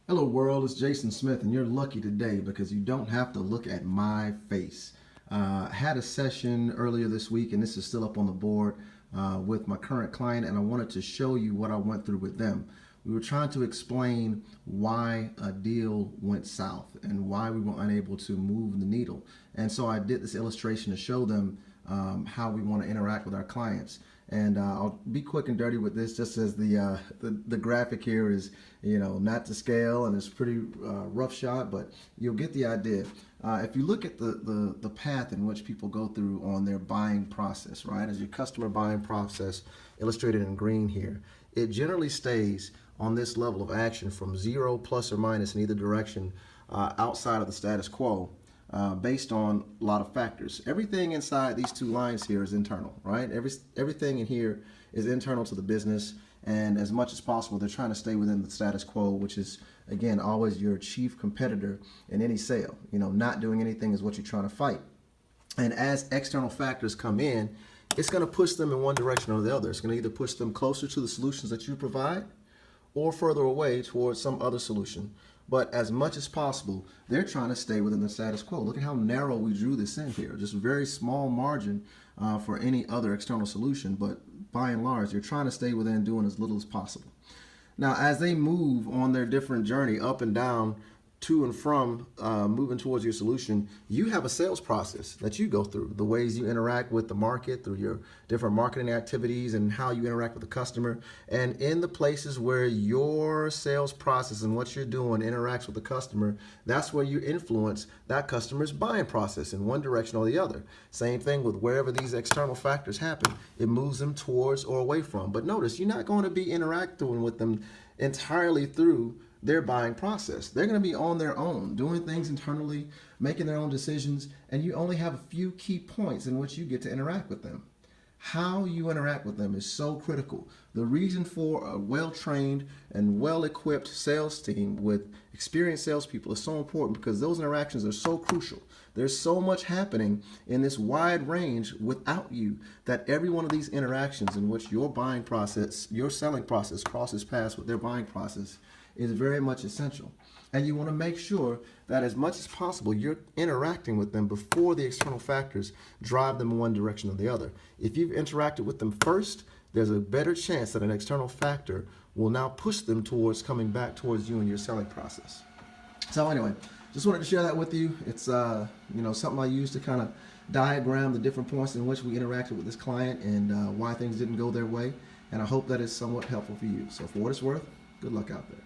Hello world, it's Jason Smith and you're lucky today because you don't have to look at my face. I had a session earlier this week and this is still up on the board with my current client, and I wanted to show you what I went through with them. We were trying to explain why a deal went south and why we were unable to move the needle. And so I did this illustration to show them how we want to interact with our clients. And I'll be quick and dirty with this, just as the graphic here is, not to scale and it's pretty rough shot, but you'll get the idea. If you look at the path in which people go through on their buying process, right, as your customer buying process illustrated in green here, it generally stays on this level of action from 0 plus or minus in either direction outside of the status quo. Based on a lot of factors. Everything inside these two lines here is internal, right? Everything in here is internal to the business, and as much as possible, they're trying to stay within the status quo, which is, again, always your chief competitor in any sale. Not doing anything is what you're trying to fight. And as external factors come in, it's going to push them in one direction or the other. It's going to either push them closer to the solutions that you provide or further away towards some other solution. But as much as possible, they're trying to stay within the status quo. Look at how narrow we drew this in here. Just a very small margin for any other external solution. But by and large, you're trying to stay within doing as little as possible. Now, as they move on their different journey up and down, to and from moving towards your solution, you have a sales process that you go through, the ways you interact with the market through your different marketing activities and how you interact with the customer. And in the places where your sales process and what you're doing interacts with the customer, that's where you influence that customer's buying process in one direction or the other. Same thing with wherever these external factors happen, it moves them towards or away from. But notice, you're not going to be interacting with them entirely through their buying process. They're going to be on their own, doing things internally, making their own decisions, and you only have a few key points in which you get to interact with them. How you interact with them is so critical. The reason for a well-trained and well-equipped sales team with experienced salespeople is so important because those interactions are so crucial. There's so much happening in this wide range without you that every one of these interactions in which your buying process, your selling process crosses paths with their buying process is very much essential. And you want to make sure that as much as possible you're interacting with them before the external factors drive them in one direction or the other. If you've interacted with them first, there's a better chance that an external factor will now push them towards coming back towards you in your selling process. So anyway, just wanted to share that with you. It's something I use to kind of diagram the different points in which we interacted with this client and why things didn't go their way. And I hope that is somewhat helpful for you. So for what it's worth, good luck out there.